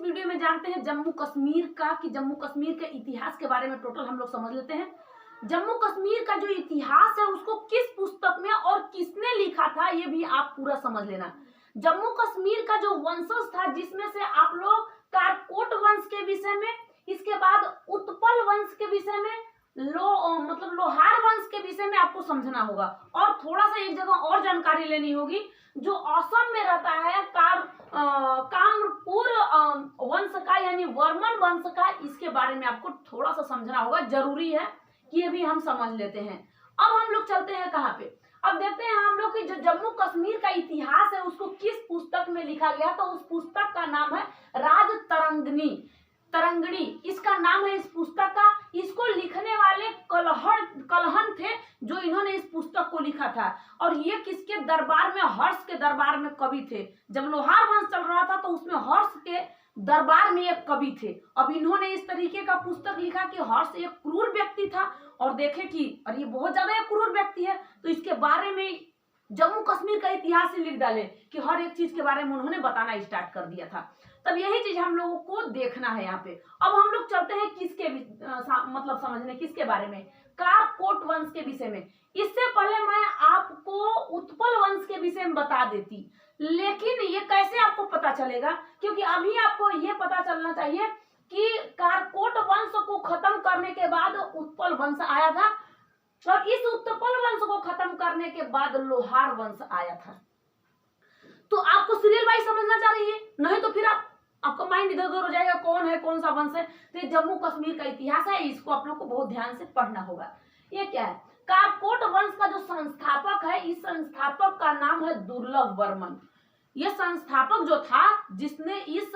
Video में जानते हैं जम्मू कश्मीर का, कि जम्मू कश्मीर के इतिहास के बारे में टोटल हम लोग समझ लेते हैं। जम्मू कश्मीर का जो इतिहास है उसको किस पुस्तक में और किसने लिखा था ये भी आप पूरा समझ लेना। जम्मू कश्मीर का जो वंशज था, जिसमें से आप लोग कारकोट वंश के विषय में, इसके बाद उत्पल वंश के विषय में, लोहार वंश के विषय में आपको समझना होगा। और थोड़ा सा एक जगह और जानकारी लेनी होगी, जो असम में रहता है कामरूपुर वंश का, यानी वर्मन वंश का, इसके बारे में आपको थोड़ा सा समझना होगा, जरूरी है कि ये भी हम समझ लेते हैं। अब हम लोग चलते हैं कहाँ पे, अब देखते हैं हम लोग कि जो जम्मू कश्मीर का इतिहास है उसको किस पुस्तक में लिखा गया। तो उस पुस्तक का नाम है राज तरंगणी, इसका नाम है इस पुस्तक का। इसको लिखने वाले कलहन थे, जो इन्होंने इस पुस्तक को लिखा था। और ये किसके दरबार में, हर्ष के दरबार में कवि थे। जब लोहार वंश चल रहा था तो उसमें हर्ष के दरबार में एक कवि थे। अब इन्होंने इस तरीके का पुस्तक लिखा कि हर्ष एक क्रूर व्यक्ति था, और देखे कि अरे ये बहुत ज्यादा एक क्रूर व्यक्ति है, तो इसके बारे में जम्मू कश्मीर का इतिहास ही लिख डाले कि हर एक चीज के बारे में उन्होंने बताना स्टार्ट कर दिया था। तब यही चीज हम लोगों को देखना है यहाँ पे। अब हम लोग चलते हैं किसके मतलब समझने, किसके बारे में, कारकोट वंश के विषय में। इससे पहले मैं आपको उत्पल वंश के विषय में बता देती, लेकिन ये कैसे आपको पता चलेगा, क्योंकि अभी आपको ये पता चलना चाहिए कि कारकोट वंश को खत्म करने के बाद उत्पल वंश आया था, और इस उत्पल वंश को खत्म करने के बाद लोहार वंश आया था। तो आपको सीरियल वाइज समझना चाहिए, नहीं तो फिर आपका माइंड इधर उधर हो जाएगा, कौन है कौन सा वंश है। तो ये जम्मू कश्मीर का इतिहास है, इसको आप लोग को बहुत ध्यान से पढ़ना होगा। ये क्या है, कारकोट वंश का जो संस्थापक है, इस संस्थापक का नाम है दुर्लभ वर्मन। ये संस्थापक जो था, जिसने इस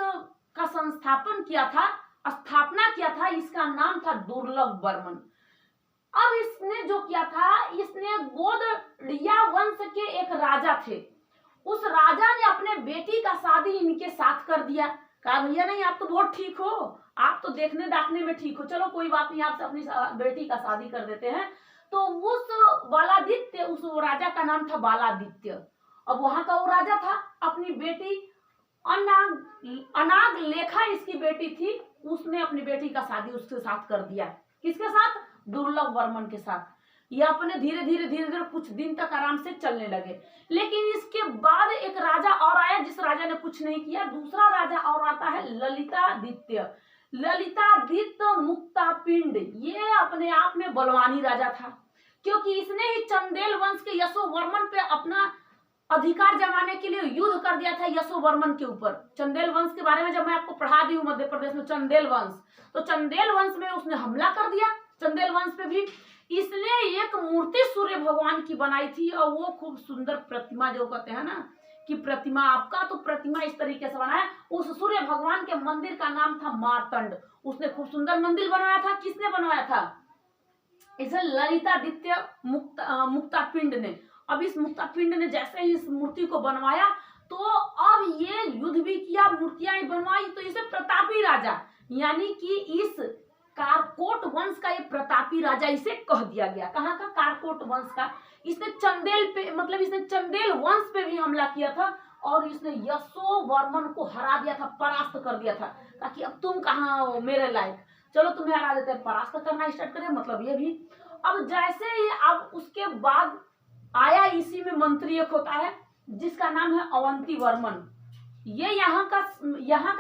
का संस्थापन किया था, स्थापना किया था, इसका नाम था दुर्लभ वर्मन। अब इसने जो किया था, इसने गोदड़िया वंश के एक राजा थे, उस राजा ने अपने बेटी का शादी इनके साथ कर दिया। कहा भैया नहीं, आप तो बहुत ठीक हो, आप तो देखने दाखने में ठीक हो, चलो कोई बात नहीं, आपसे अपनी बेटी का शादी कर देते हैं। तो उस बालादित्य, उस राजा का नाम था बालादित्य। अब वहां का वो राजा था, अपनी बेटी अनाग लेखा इसकी बेटी थी, उसने अपनी बेटी का शादी उसके साथ कर दिया। किसके साथ, दुर्लभ वर्मन के साथ। ये अपने धीरे धीरे कुछ दिन तक आराम से चलने लगे। लेकिन इसके बाद एक राजा और आया, जिस राजा ने कुछ नहीं किया। दूसरा राजा और आता है ललितादित्य मुक्तापिंड। ये अपने आप में बलवानी राजा था, क्योंकि इसने ही चंदेल वंश के यशोवर्मन पे अपना अधिकार जमाने के लिए युद्ध कर दिया था, यशोवर्मन के ऊपर। चंदेल वंश के बारे में जब मैं आपको पढ़ा दी हूँ मध्य प्रदेश में चंदेल वंश, तो चंदेल वंश में उसने हमला कर दिया। चंदेल वंश पे भी इसने एक मूर्ति सूर्य भगवान की बनाई थी, और वो खूब सुंदर प्रतिमा, जो कहते हैं ना कि प्रतिमा आपका, तो प्रतिमा इस तरीके से बनाया। उस सूर्य भगवान के मंदिर का नाम था मार्तंड। उसने खूब सुंदर मंदिर बनवाया था। किसने बनवाया था, इसे ललितादित्य मुक्तापिंड ने। अब इस मुक्तापिंड ने जैसे ही इस मूर्ति को बनवाया, तो अब ये युद्ध भी किया, मूर्तियां बनवाई, तो इसे प्रतापी राजा, यानी कि इस कारकोट वंश का ये प्रतापी राजा इसे कह दिया गया। कहाँ का, कारकोट वंश का। इसने चंदेल पे, मतलब इसने चंदेल वंश पे भी हमला किया था, और इसने यशोवर्मन को हरा दिया था, परास्त कर दिया था, ताकि अब तुम कहाँ हो मेरे लायक, चलो तुम्हें हरा देते हैं, परास्त करना स्टार्ट करें, मतलब ये भी। अब जैसे ही अब उसके बाद आया, इसी में मंत्री एक होता है जिसका नाम है अवंती वर्मन। ये यहाँ का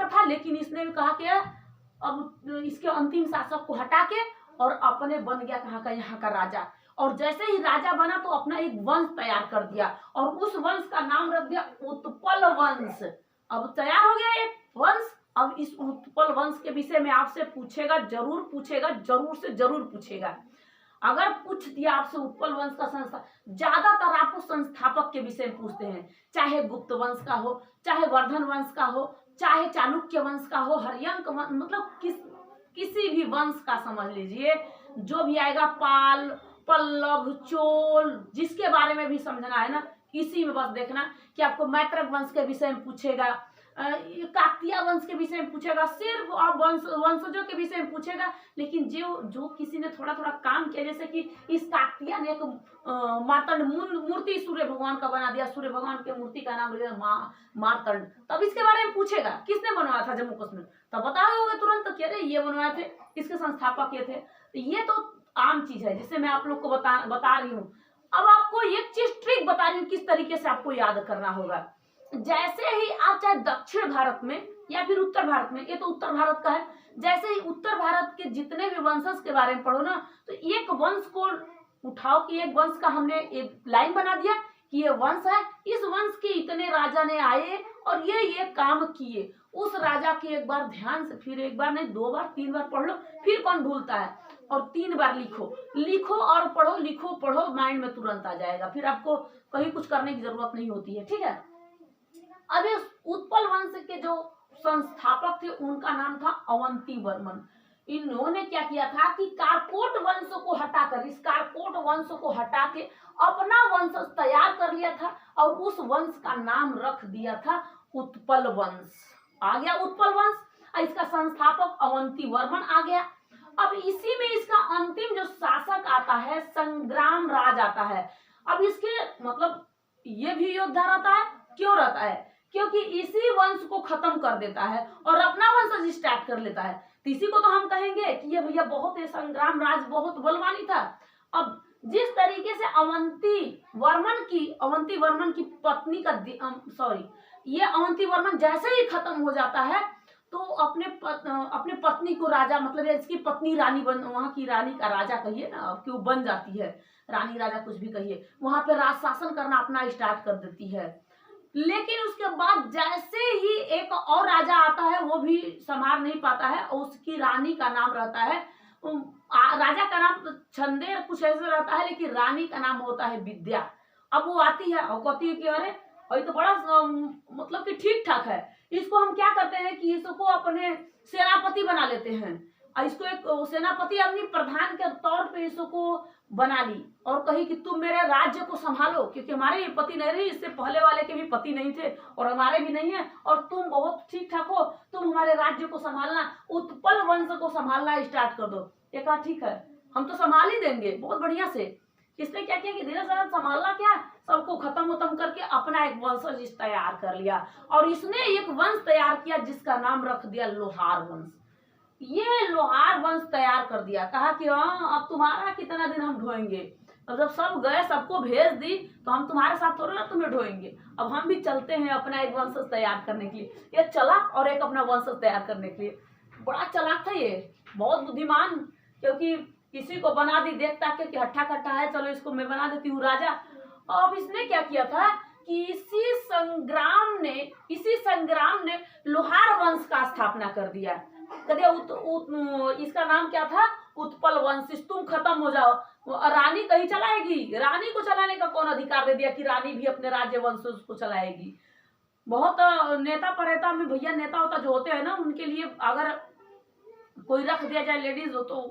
था, लेकिन इसने भी कहा कि अब इसके अंतिम शासक को हटा के और अपने बन गया कहाँ का, यहाँ का राजा। और जैसे ही राजा बना तो अपना एक वंश तैयार कर दिया, और उस वंश का नाम रख दिया उत्पल वंश। अब तैयार हो गया एक वंश। अब इस उत्पल वंश के विषय में आपसे पूछेगा, जरूर पूछेगा, जरूर से जरूर पूछेगा। अगर पूछ दिया आपसे उत्पल वंश का संस्था, ज्यादातर आपको संस्थापक के विषय में पूछते हैं, चाहे गुप्त वंश का हो, चाहे वर्धन वंश का हो, चाहे चालुक्य वंश का हो, हर्यंक वंश, मतलब किसी भी वंश का समझ लीजिए, जो भी आएगा, पाल, पल्लव, चोल, जिसके बारे में भी समझना है ना, इसी में बस देखना कि आपको मैत्रक वंश के विषय में पूछेगा, ये काकतीय वंश के विषय में पूछेगा, सिर्फ और वंशजों के विषय में पूछेगा। लेकिन जो किसी ने थोड़ा थोड़ा काम किया, जैसे कि इस काकतीय ने एक मार्तंड मूर्ति सूर्य भगवान का बना दिया, सूर्य भगवान की मूर्ति का नाम मार्तंड, तब इसके बारे में पूछेगा किसने बनवाया था जम्मू कश्मीर, तब बता दोगे तुरंत कि अरे ये बनवाए थे, इसके संस्थापक ये थे। ये तो आम चीज है जिसे मैं आप लोग को बता रही हूँ। अब आपको एक चीज ट्रिक बता रही हूँ किस तरीके से आपको याद करना होगा। जैसे ही आप चाहे दक्षिण भारत में या फिर उत्तर भारत में, ये तो उत्तर भारत का है, जैसे ही उत्तर भारत के जितने भी वंशज के बारे में पढ़ो ना, तो एक वंश को उठाओ कि एक वंश का हमने एक लाइन बना दिया कि ये वंश है, इस वंश के इतने राजा ने आए और ये काम किए। उस राजा के एक बार ध्यान से, फिर एक बार नहीं 2 बार 3 बार पढ़ लो, फिर कौन भूलता है, और 3 बार लिखो और पढ़ो, लिखो पढ़ो, माइंड में तुरंत आ जाएगा, फिर आपको कहीं कुछ करने की जरूरत नहीं होती है। ठीक है, अब इस उत्पल वंश के जो संस्थापक थे उनका नाम था अवंती वर्मन। इन्होंने क्या किया था कि कारकोट वंश को हटाकर, इस कारकोट वंश को हटा के अपना वंश तैयार कर लिया था और उस वंश का नाम रख दिया था उत्पल वंश। आ गया उत्पल वंश, इसका संस्थापक अवंती वर्मन आ गया। अब इसी में इसका अंतिम जो शासक आता है संग्राम राज आता है। अब इसके मतलब ये भी योद्धा रहता है, क्यों रहता है, क्योंकि इसी वंश को खत्म कर देता है और अपना वंश स्टार्ट कर लेता है। तो इसी को तो हम कहेंगे कि ये भैया बहुत ही संग्राम राज, बहुत बलवानी था। अब जिस तरीके से अवंती वर्मन की पत्नी का ये अवंती वर्मन जैसे ही खत्म हो जाता है तो अपने पत्नी को राजा, मतलब इसकी पत्नी रानी वहां की रानी का राजा कहिए ना, कि वो बन जाती है रानी, राजा कुछ भी कहिए, वहां पे राज शासन करना अपना स्टार्ट कर देती है। लेकिन उसके बाद जैसे ही एक और राजा आता है, वो भी संभाल नहीं पाता है, उसकी रानी का नाम रहता है, राजा का नाम छंदेर कुछ ऐसे रहता है, लेकिन रानी का नाम होता है विद्या। अब वो आती है और कहती है कि अरे ये तो बड़ा मतलब कि ठीक ठाक है, इसको हम क्या करते हैं कि इसको अपने सेनापति बना लेते हैं, और इसको एक सेनापति अपनी प्रधान के तौर पे इसको बना ली और कही कि तुम मेरे राज्य को संभालो, क्योंकि हमारे पति नहीं रही, इससे पहले वाले के भी पति नहीं थे और हमारे भी नहीं है, और तुम बहुत ठीक ठाक हो, तुम हमारे राज्य को संभालना, उत्पल वंश को संभालना स्टार्ट कर दो। ये कहा ठीक है, हम तो संभाल ही देंगे बहुत बढ़िया से। इसने क्या किया कि धीरे धीरे संभालना क्या, सबको खत्म करके अपना एक वंशज तैयार कर लिया, और इसने एक वंश तैयार किया जिसका नाम रख दिया लोहार वंश। ये लोहार वंश तैयार कर दिया, कहा कि हाँ अब तुम्हारा कितना दिन हम ढोएंगे, अब जब सब गए, सबको भेज दी, तो हम तुम्हारे साथ थोड़ा ना तुम्हें ढोएंगे, अब हम भी चलते हैं अपना एक वंशज तैयार करने के लिए। ये चला और एक अपना वंशज तैयार करने के लिए, बड़ा चालाक था ये, बहुत बुद्धिमान, क्योंकि किसी को बना दी देखता कि हट्ठा कट्ठा है, चलो इसको मैं बना देती हूँ राजा। अब इसने क्या किया था कि इसी संग्राम ने लोहार वंश का स्थापना कर दिया। इसका नाम क्या था, उत्पल वंश। तुम खत्म हो जाओ, रानी कहीं चलाएगी, रानी को चलाने का कौन अधिकार दे दिया कि रानी भी अपने राज्य वंश को चलाएगी। बहुत नेता परेता में भैया, नेता होता जो होते हैं ना, उनके लिए अगर कोई रख दिया जाए लेडीज हो तो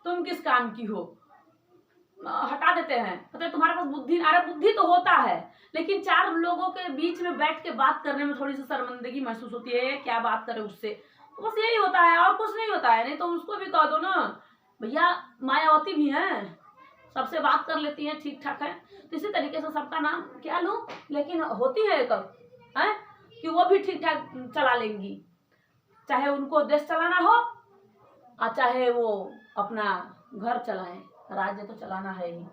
तुम किस काम की हो, हटा देते हैं, पता है तुम्हारे पास बुद्धि, अरे बुद्धि तो होता है, लेकिन 4 लोगों के बीच में बैठ के बात करने में थोड़ी सी शर्मिंदगी महसूस होती है, क्या बात करे उससे, तो बस यही होता है और कुछ नहीं होता है। नहीं तो उसको भी कह दो ना, भैया मायावती भी हैं, सबसे बात कर लेती हैं, ठीक ठाक है, तो इसी तरीके से सबका नाम क्या लूं, लेकिन होती है कब है कि वो भी ठीक ठाक चला लेंगी, चाहे उनको देश चलाना हो और चाहे वो अपना घर चलाएं, राज्य तो चलाना है ही।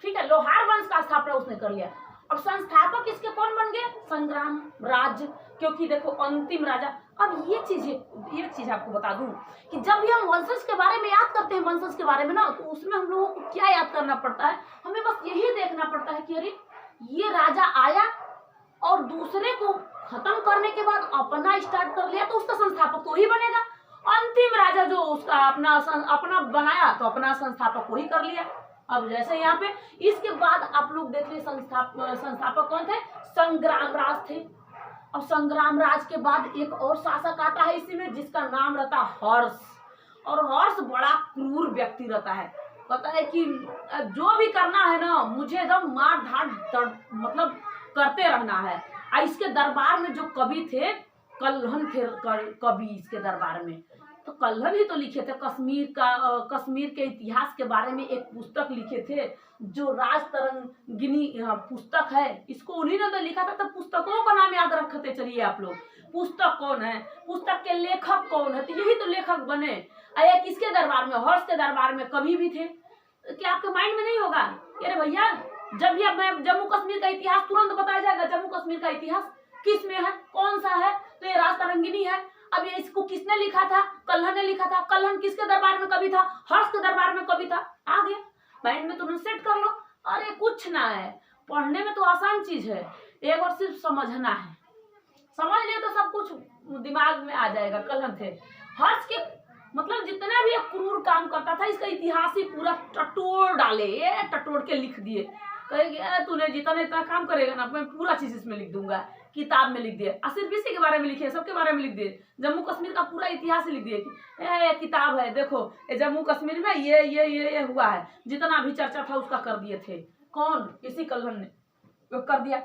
ठीक है, लोहार वंश का स्थापना उसने कर लिया। अब संस्थापक इसके कौन बन गए, संग्राम राज, क्योंकि देखो अंतिम राजा। अब ये चीज आपको बता दूं कि जब भी हम वंशज के बारे में याद करते हैं, वंशज के बारे में ना, तो उसमें हम लोगों को क्या याद करना पड़ता है, हमें बस यही देखना पड़ता है कि अरे ये राजा आया और दूसरे को खत्म करने के बाद अपना स्टार्ट कर लिया, तो उसका संस्थापक तो ही बनेगा। अंतिम राजा जो उसका अपना बनाया, तो अपना संस्थापक वही कर लिया। अब जैसे यहाँ पे इसके बाद आप लोग देख रहे संस्थापक कौन थे, संग्राम राज थे। अब संग्राम राज के बाद एक और शासक आता है इसी में, जिसका नाम रहता है हर्ष। और हर्ष बड़ा क्रूर व्यक्ति रहता है, पता है कि जो भी करना है ना, मुझे एकदम मार धाड़ मतलब करते रहना है, और इसके दरबार में जो कवि थे, कल्हण थे कवि इसके दरबार में। तो कल्हण ही तो लिखे थे कश्मीर के इतिहास के बारे में एक पुस्तक लिखे थे, जो राज तरंगिनी पुस्तक है। इसको उन्हीं ने तो लिखा था। तो पुस्तकों का नाम याद रखते चलिए आप लोग। पुस्तक कौन है, पुस्तक के लेखक कौन है, तो यही तो लेखक बने। अरे किसके दरबार में, हर्ष के दरबार में कवि भी थे। क्या आपके माइंड में नहीं होगा? अरे भैया, जब भी अब जम्मू कश्मीर का इतिहास तुरंत बताया जाएगा। जम्मू कश्मीर का इतिहास किस में है, कौन सा है? तो ये राज तरंगिनी है। अब ये इसको किसने लिखा था? कल्हण ने लिखा था। कल्हण किसके दरबार में कवि था? हर्ष के दरबार में कवि था। आ गया माइंड में, तुरंत सेट कर लो। अरे कुछ ना है, पढ़ने में तो आसान चीज है, एक बार सिर्फ समझना है। समझ ले तो सब कुछ दिमाग में आ जाएगा। कल्हण थे। हर्ष के मतलब जितना भी एक क्रूर काम करता था, इसका इतिहास ही पूरा टटोर डाले, टटोर के लिख दिए। कहेंगे तूने जितना इतना काम करेगा ना, मैं पूरा चीज इसमें लिख दूंगा, किताब में लिख दिए। और सिर्फ इसी के बारे में लिखे, सबके बारे में लिख दिए। जम्मू कश्मीर का पूरा इतिहास ही लिख दिए कि ये किताब है, देखो ये जम्मू कश्मीर में ये हुआ है। जितना भी चर्चा था उसका कर दिए थे। कौन? इसी कल्हण ने कर दिया।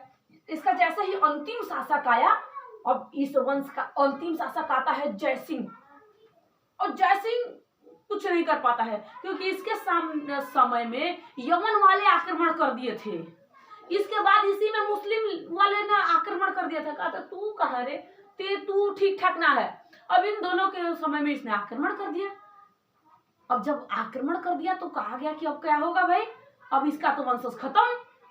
इसका जैसे ही अंतिम शासक आया, अब इस वंश का अंतिम शासक आता है जय सिंह। और जय सिंह कुछ नहीं कर पाता है, क्योंकि इसके समय में यमन वाले आक्रमण कर दिए थे। इसके बाद इसी में मुस्लिम वाले ने आक्रमण कर दिया था। कहा था तू कहाँ रे, तू ठीक ठाक ना है। अब इन दोनों के समय में इसने आक्रमण कर दिया। अब जब आक्रमण कर दिया तो कहा गया कि अब क्या होगा भाई, अब इसका तो वंशज खत्म।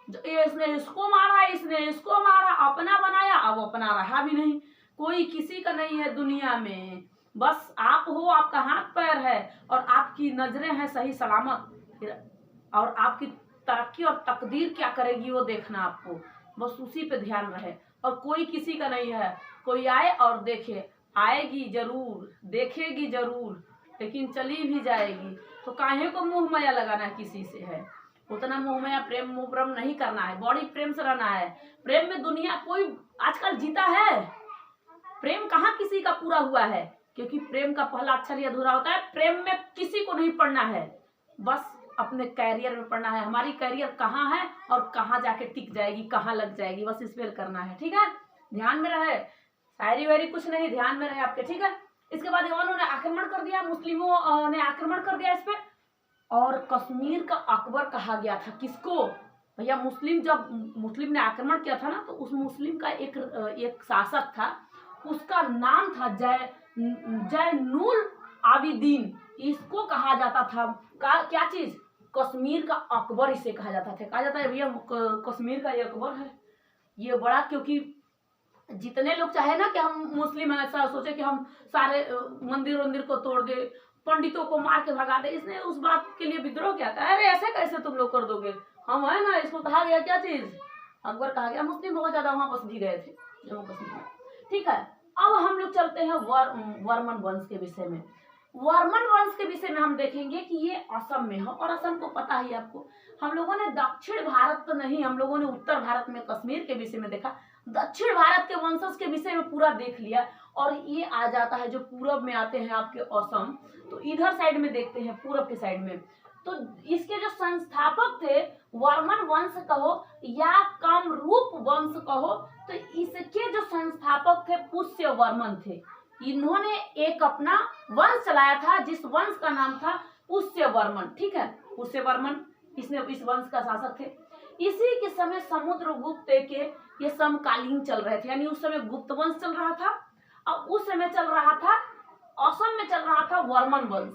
इसने इसको मारा, इसने इसको मारा, अपना बनाया, अब अपना रहा भी नहीं। कोई किसी का नहीं है दुनिया में, बस आप हो, आपका हाथ पैर है और आपकी नजरें हैं सही सलामत। और आपकी तरक्की और तकदीर क्या करेगी वो देखना आपको, बस उसी पे ध्यान रहे। और कोई किसी का नहीं है। कोई आए और देखे, आएगी जरूर, देखेगी जरूर, लेकिन चली भी जाएगी। तो काहे को मुंह माया लगाना किसी से है? उतना मोह माया प्रेम मुप्रम नहीं करना है, बड़ी प्रेम से रहना है। प्रेम में दुनिया कोई आजकल जीता है? प्रेम कहाँ किसी का पूरा हुआ है? क्योंकि प्रेम का पहला अक्षर ही अधूरा होता है। प्रेम में किसी को नहीं पढ़ना है, बस अपने कैरियर में पढ़ना है। हमारी कैरियर कहाँ है और कहाँ जाके टिक जाएगी, कहाँ लग जाएगी, बस इस पर करना है। ठीक है, ध्यान में रहे। शायरी वायरी कुछ नहीं, ध्यान में रहे आपके। ठीक है। इसके बाद यवनों ने आक्रमण कर दिया, मुस्लिमों ने आक्रमण कर दिया इस पे। और कश्मीर का अकबर कहा गया था किसको भैया? जब मुस्लिम ने आक्रमण किया था ना, तो उस मुस्लिम का एक शासक था, उसका नाम था जैनुल आबिदीन। इसको कहा जाता था क्या चीज? कश्मीर का अकबर इसे कहा जाता था। कहा जाता है भैया कश्मीर का ये अकबर है। ये बड़ा, क्योंकि जितने लोग चाहे ना कि हम मुस्लिम हैं, ऐसा सोचे कि हम सारे मंदिर को तोड़ दे, पंडितों को मार के भगा दे। इसने उस बात के लिए विद्रोह किया था। अरे ऐसे कैसे तुम लोग कर दोगे, हम है ना। इसको कहा गया क्या चीज? अकबर कहा गया। मुस्लिम बहुत ज्यादा वहां बस भी गए थे जम्मू कश्मीर में। ठीक है, अब हम लोग चलते हैं वर्मन वंश के विषय में। वर्मन वंश के विषय में हम देखेंगे कि ये असम में है, और असम को पता ही आपको। हम लोगों ने दक्षिण भारत तो नहीं, हम लोगों ने उत्तर भारत में कश्मीर के विषय में देखा। दक्षिण भारत के वंशज के विषय में पूरा देख लिया। और ये आ जाता है जो पूरब में आते हैं आपके असम, तो इधर साइड में देखते हैं, पूरब के साइड में। तो इसके जो संस्थापक थे, वर्मन वंश कहो या कामरूप वंश कहो, तो इसके जो संस्थापक थे पुष्य वर्मन थे। इन्होंने एक अपना वंश चलाया था, जिस वंश का नाम था पुष्य वर्मन। ठीक है, पुष्य वर्मन इसने इस वंश का शासक थे। इसी के समय समुद्रगुप्त के ये समकालीन चल रहे थे, यानी उस समय गुप्त वंश चल रहा था और उस समय चल रहा था असम में चल रहा था वर्मन वंश।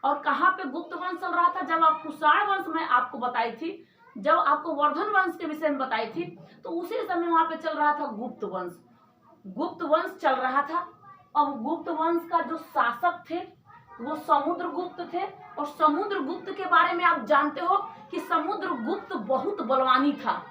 और कहाँ पे गुप्त वंश चल रहा था? जब आप कुषाण वंश में आपको बताई थी, जब आपको वर्धन वंश के विषय में बताई थी, तो उसी समय वहां पे चल रहा था गुप्त वंश। गुप्त वंश चल रहा था। अब गुप्त वंश का जो शासक थे वो समुद्रगुप्त थे। और समुद्रगुप्त के बारे में आप जानते हो कि समुद्रगुप्त बहुत बलवानी था।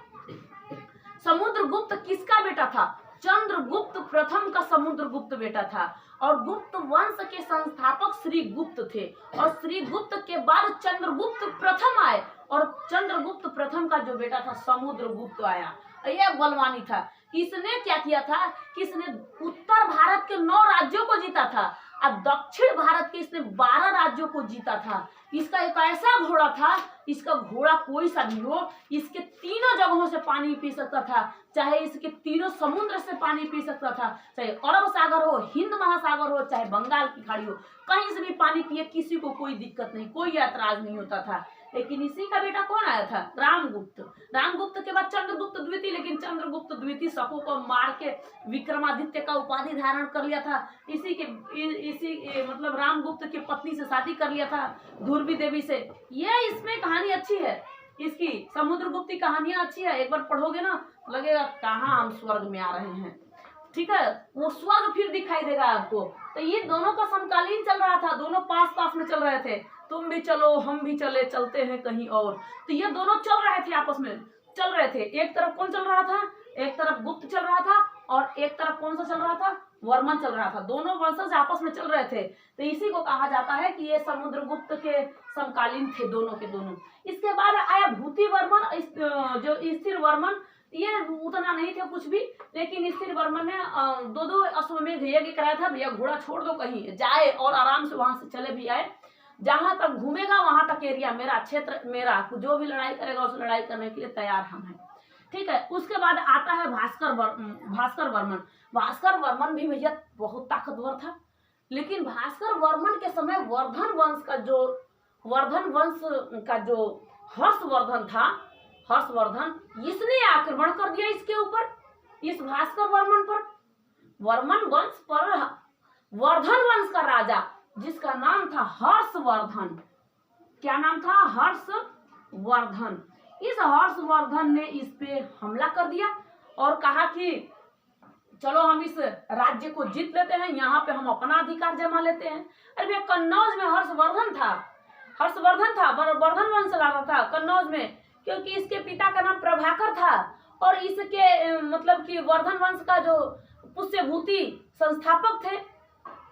समुद्रगुप्त किसका बेटा था? चंद्रगुप्त प्रथम का समुद्रगुप्त बेटा था। और गुप्त वंश के संस्थापक श्री गुप्त थे। और श्री गुप्त के बाद चंद्रगुप्त प्रथम आए, और चंद्रगुप्त प्रथम का जो बेटा था समुद्रगुप्त आया। यह बलवानी था। इसने क्या किया था कि इसने उत्तर भारत के 9 राज्यों को जीता था और दक्षिण भारत के इसने 12 राज्यों को जीता था। इसका एक ऐसा घोड़ा था, इसका घोड़ा कोई सा भी हो, इसके तीनों जगहों से पानी पी सकता था, चाहे इसके तीनों समुद्र से पानी पी सकता था, चाहे अरब सागर हो, हिंद महासागर हो, चाहे बंगाल की खाड़ी हो, कहीं से भी पानी पिए, किसी को कोई दिक्कत नहीं, कोई ऐतराज नहीं होता था। लेकिन इसी का बेटा कौन आया था? रामगुप्त। रामगुप्त के बाद चंद्रगुप्त द्वितीय, लेकिन चंद्रगुप्त द्वितीय सबों को मार के विक्रमादित्य का उपाधि धारण कर लिया था। मतलब रामगुप्त की पत्नी से शादी कर लिया था, ध्रुवी देवी से। ये इसमें कहानी अच्छी है, इसकी समुद्रगुप्त की कहानियां अच्छी है, एक बार पढ़ोगे ना लगेगा कहाँ हम स्वर्ग में आ रहे हैं। ठीक है, वो स्वर्ग फिर दिखाई देगा आपको। तो ये दोनों का समकालीन चल रहा था, दोनों पास पास में चल रहे थे, तुम भी चलो हम भी चले, चलते हैं कहीं और। तो ये दोनों चल रहे थे, आपस में चल रहे थे। एक तरफ कौन चल रहा था? एक तरफ गुप्त चल रहा था और एक तरफ कौन सा चल रहा था? वर्मन चल रहा था। दोनों वंशज आपस में चल रहे थे। तो इसी को कहा जाता है कि ये समुद्रगुप्त के समकालीन थे, दोनों के दोनों। इसके बाद आया भूति वर्मन, जो स्थिर वर्मन, ये उतना नहीं थे कुछ भी, लेकिन स्थिर वर्मन ने दो अश्वमेध यज्ञ कराया था। भैया घोड़ा छोड़ दो, कहीं जाए और आराम से वहां से चले भी आए, जहां तक घूमेगा वहां तक एरिया मेरा, क्षेत्र मेरा, जो भी लड़ाई करेगा उस लड़ाई करने के लिए तैयार हम हैं। ठीक है, उसके बाद आता है भास्कर वर्मन। भास्कर वर्मन भी भैया बहुत ताकतवर था, लेकिन भास्कर वर्मन के समय वर्धन वंश का जो हर्षवर्धन था, हर्षवर्धन, इसने आक्रमण कर दिया इसके ऊपर, इस भास्कर वर्मन पर। वर्मन वंश पर वर्धन वंश का राजा, जिसका नाम था हर्षवर्धन। क्या नाम था? हर्षवर्धन। इस हर्षवर्धन ने इस पे हमला कर दिया और कहा कि चलो हम इस राज्य को जीत लेते हैं, यहाँ पे हम अपना अधिकार जमा लेते हैं। अरे भैया कन्नौज में हर्षवर्धन था, वर्धन वंश राजा था कन्नौज में, क्योंकि इसके पिता का नाम प्रभाकर था और इसके मतलब कि वर्धन वंश का जो पुष्यभूति संस्थापक थे,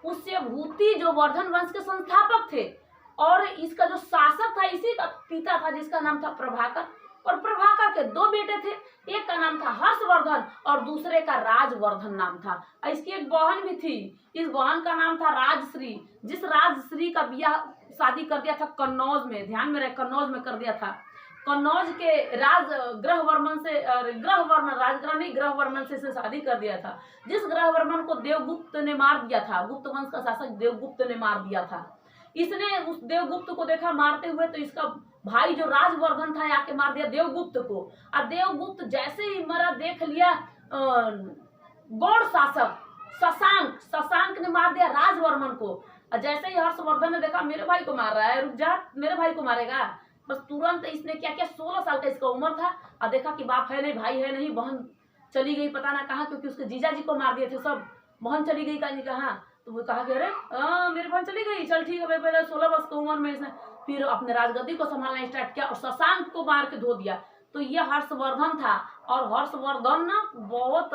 पुष्यभूति जो वर्धन वंश के संस्थापक थे, और इसका जो शासक था इसी का पिता था, जिसका नाम था प्रभाकर। और प्रभाकर के दो बेटे थे, एक का नाम था हर्षवर्धन और दूसरे का राजवर्धन नाम था। इसकी एक बहन भी थी, इस बहन का नाम था राजश्री, जिस राजश्री का ब्याह शादी कर दिया था कन्नौज में, ध्यान में रहे, कन्नौज में कर दिया था। कन्नौज के ग्रहवर्मन से, ग्रहवर्मन से शादी कर दिया था, जिस ग्रहवर्मन को देवगुप्त ने मार दिया था, गुप्त वंश का शासक देवगुप्त ने मार दिया था। इसने उस देवगुप्त को देखा मारते हुए, तो इसका भाई जो राजवर्धन था आके मार दिया देवगुप्त को। और देवगुप्त जैसे ही मरा देख लिया गौड़ शासक शशांक ने मार दिया राजवर्मन को। और जैसे ही हर्षवर्धन ने देखा मेरे भाई को मार रहा है, रुक जा, मेरे भाई को मारेगा, बस तुरंत इसने क्या किया, 16 साल का इसका उम्र था, और देखा कि बाप है नहीं, भाई है नहीं, बहन चली गई पता ना कहाँ, क्योंकि उसके जीजा जी को मार दिए थे सब, बहन चली गई कहाँ। तो वो कहा कि अरे मेरी बहन चली गई, चल ठीक है, पहले 16 वर्ष की उम्र में इसने फिर अपने राजगद्दी को संभालना स्टार्ट किया और शशांक को मार के धो दिया। तो ये हर्षवर्धन था। और हर्षवर्धन ना बहुत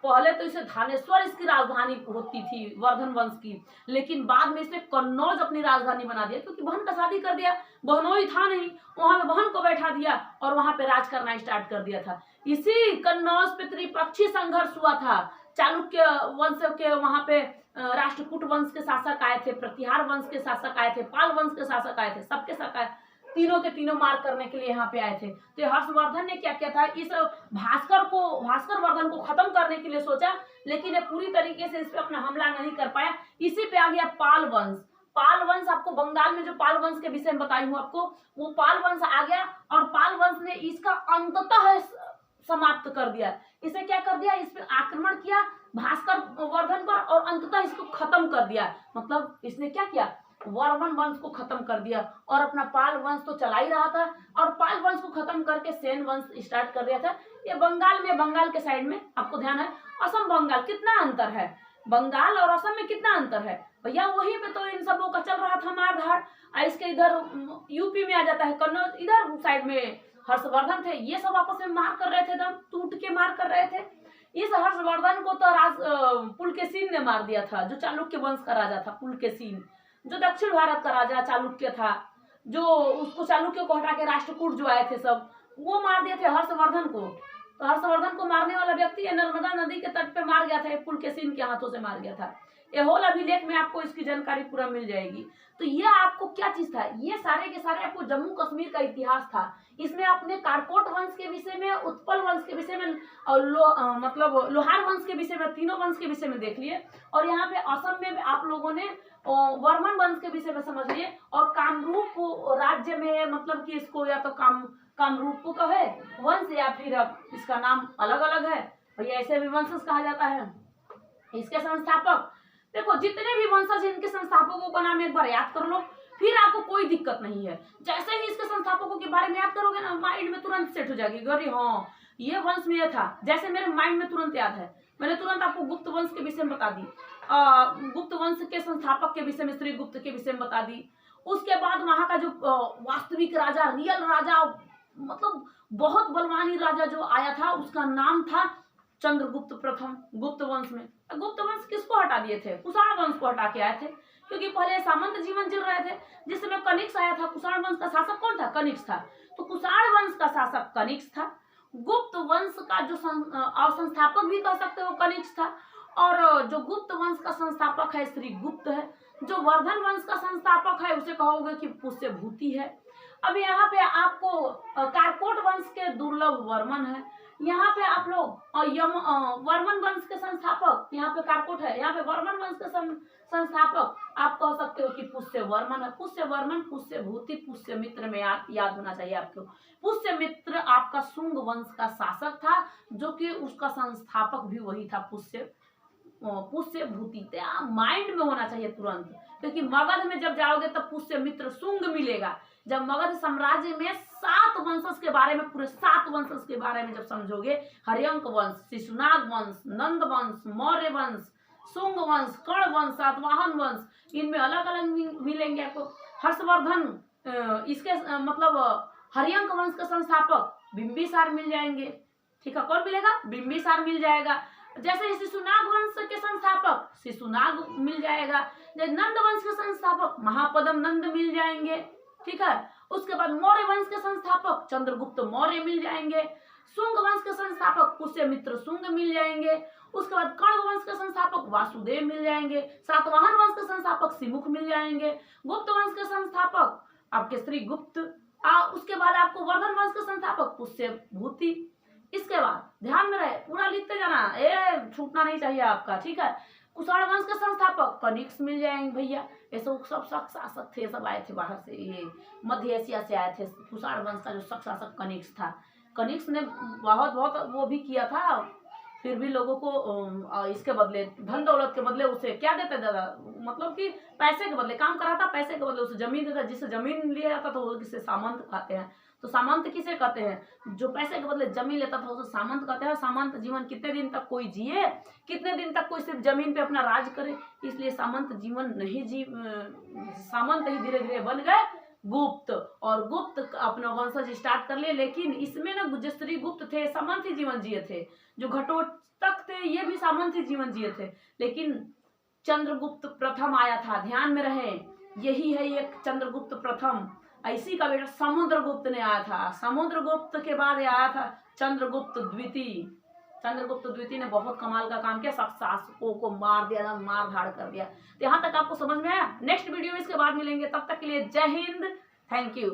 पहले तो इसे धानेश्वर इसकी राजधानी होती थी वर्धन वंश की, लेकिन बाद में इसने कन्नौज अपनी राजधानी बना दिया, क्योंकि बहन का शादी कर दिया, बहनोई था नहीं, वहां पे बहन को बैठा दिया और वहां पे राज करना स्टार्ट कर दिया था। इसी कन्नौज पे त्रिपक्षीय संघर्ष हुआ था। चालुक्य वंश के वहां पे राष्ट्रकूट वंश के शासक आए थे, प्रतिहार वंश के शासक आए थे, पाल वंश के शासक आए थे, सबके शासक तीनों के तीनों मार करने के लिए यहाँ पे आए थे। तो हर्षवर्धन ने क्या किया था, इस भास्कर वर्धन को खत्म करने के लिए सोचा, लेकिन ये पूरी तरीके से इस पे अपना हमला नहीं कर पाया। इसी पे आ गया पाल वंश। पाल वंश आपको बंगाल में जो पाल वंश के विषय में बताई हूँ आपको, वो पाल वंश आ गया और पाल वंश ने इसका अंततः समाप्त कर दिया। इसे क्या कर दिया, इस पे आक्रमण किया भास्कर वर्धन पर और अंततः इसको खत्म कर दिया। मतलब इसने क्या किया, वर्मन वंश को खत्म कर दिया और अपना पाल वंश तो चला ही रहा था, और पाल वंश को खत्म करके सेन वंश स्टार्ट कर दिया था। ये बंगाल के साइड में आपको ध्यान है, असम बंगाल कितना अंतर है, बंगाल और असम में कितना अंतर है भैया, वहीं पे तो इन सबों का चल रहा था मारधाड़। इसके इधर यूपी में आ जाता है कन्नौज, इधर साइड में हर्षवर्धन थे, ये सब आपस में मार कर रहे थे, दम टूट के मार कर रहे थे। इस हर्षवर्धन को तो पुलकेशिन ने मार दिया था, जो चालुक्य वंश का राजा था। पुलकेशिन जो दक्षिण भारत का राजा चालुक्य था, जो उसको चालुक्य को हटा के राष्ट्रकूट जो आए थे सब, वो मार दिए थे हर्षवर्धन को। तो हर्षवर्धन को मारने वाला व्यक्ति नर्मदा नदी के तट पे मार गया था, पुलकेशिन के हाथों से मार गया था। ये होल अभिलेख में आपको इसकी जानकारी पूरा मिल जाएगी। तो ये आपको क्या चीज था, ये सारे के सारे आपको जम्मू कश्मीर का इतिहास था। इसमें आपने कारकोट वंश के विषय में, उत्पल वंश के विषय में और मतलब लोहार वंश के विषय में, तीनों वंश के विषय में देख लिए। और यहाँ पे असम में आप लोगों ने वर्मन वंश के विषय में समझ लिए। और कामरूप राज्य में मतलब कि इसको या तो कामरूप का है वंश या फिर अब इसका नाम अलग अलग है, भैया ऐसे भी वंशज कहा जाता है। इसके संस्थापक देखो, जितने भी वंशज इनके संस्थापकों का नाम एक बार याद कर लो, फिर आपको कोई दिक्कत नहीं है। जैसे ही इसके संस्थापकों के बारे में याद करोगे ना, माइंड में तुरंत सेट हो जाएगी, अरे हाँ ये वंश में यह था। जैसे मेरे माइंड में तुरंत याद है, मैंने तुरंत आपको गुप्त वंश के विषय में बता दी, गुप्त वंश के संस्थापक के विषय में श्री गुप्त के विषय में बता दी। उसके बाद वहां का जो वास्तविक राजा, रियल राजा, मतलब बहुत बलवानी राजा जो आया था, उसका नाम था चंद्रगुप्त प्रथम। गुप्त वंश में गुप्त वंश किसको हटा दिए थे? कुषाण वंश को हटा के आए थे, क्योंकि पहले सामंत जीवन जी रहे थे। जिस समय कनिष्क आया था, कुषाण वंश का शासक कौन था? कनिष्क था। तो कुषाण वंश का शासक कनिष्क था। गुप्त वंश का जो संस्थापक भी कह सकते हो कनिष्क था। और जो गुप्त वंश का संस्थापक है श्री गुप्त है। जो वर्धन वंश का संस्थापक है उसे कहोगे कि पुष्यभूति है। अब यहाँ पे आपको कारकोट वंश के दुर्लभ वर्मन है। यहाँ पे आप लोग वर्मन वंश के संस्थापक, यहाँ पे कारकोट है, यहाँ पे वर्मन वंश के संस्थापक आप कह सकते हो कि पुष्य वर्मन है। पुष्य वर्मन, पुष्यभूति, पुष्यमित्र में याद होना चाहिए आपको। पुष्यमित्र आपका शुंग वंश का शासक था, जो कि उसका संस्थापक भी वही था, पुष्यभूति। माइंड में होना चाहिए तुरंत, क्योंकि मगध में जब जाओगे तब पुष्यमित्र शुंग मिलेगा। जब मगध साम्राज्य में 7 वंशज के बारे में, पूरे 7 वंशज के बारे में जब समझोगे, हर्यंक वंश, शिशुनाग वंश, नंद वंश, मौर्य वंश, शुंग वंश, कर्ण वंश, सातवाहन वंश, इनमें अलग अलग मिलेंगे आपको। हर्षवर्धन, इसके मतलब हर्यंक वंश का संस्थापक बिंबिसार मिल जाएंगे। ठीक है, कौन मिलेगा? बिंबिसार मिल जाएगा। जैसे शिशुनाग वंश के संस्थापक शिशुनाग मिल जाएगा। नंद वंश के संस्थापक महापदम नंद मिल जाएंगे। ठीक है, उसके बाद मौर्य वंश के संस्थापक चंद्रगुप्त मौर्य मिल जाएंगे। शुंग वंश के संस्थापक पुष्यमित्र शुंग मिल जाएंगे। उसके बाद कर्ण वंश के संस्थापक वासुदेव मिल जाएंगे। सातवाहन वंश के संस्थापक सिमुख मिल जाएंगे। गुप्त वंश के संस्थापक आपके श्री गुप्त। उसके बाद आपको वर्धन वंश के संस्थापक पुष्यभूति। इसके बाद ध्यान में रहे, पूरा लिखते जाना, छूटना नहीं चाहिए आपका। ठीक है, कुषाण वंश के संस्थापक कनिष्क मिल जाएंगे भैया। ये सब शासक थे, सब आए थे बाहर से, ये मध्य एशिया से आए थे। कुषाण वंश का जो शासक कनिष्क था, कनिष्क ने बहुत वो भी किया था, फिर भी लोगों को इसके बदले, धन दौलत के बदले उसे क्या देते दादा, मतलब कि पैसे के बदले काम कराता, पैसे के बदले उसे जमीन देता। जिससे जमीन लिया जाता था वो किसे सामंत कहते हैं। तो सामंत किसे कहते हैं? जो पैसे के बदले जमीन लेता था उसे सामंत कहते हैं। सामंत जीवन कितने दिन तक कोई जिए, कितने दिन तक कोई सिर्फ जमीन पे अपना राज करे, इसलिए सामंत जीवन नहीं सामंत ही धीरे धीरे बन गए गुप्त। और गुप्त अपना वंशज स्टार्ट कर लिए। लेकिन इसमें ना जो श्री गुप्त थे सामंत ही जीवन जिए थे। जो घटोत्कच थे ये भी सामंत ही जीवन जिए थे। लेकिन चंद्रगुप्त प्रथम आया था, ध्यान में रहे, यही है एक चंद्रगुप्त प्रथम। इसी का बेटा समुद्रगुप्त ने आया था। समुद्रगुप्त के बाद आया था चंद्रगुप्त द्वितीय। चंद्रगुप्त द्वितीय ने बहुत कमाल का काम किया, शासकों को मार दिया, मार धाड़ कर दिया। तो यहाँ तक आपको समझ में आया? नेक्स्ट वीडियो में इसके बाद मिलेंगे, तब तक के लिए जय हिंद, थैंक यू।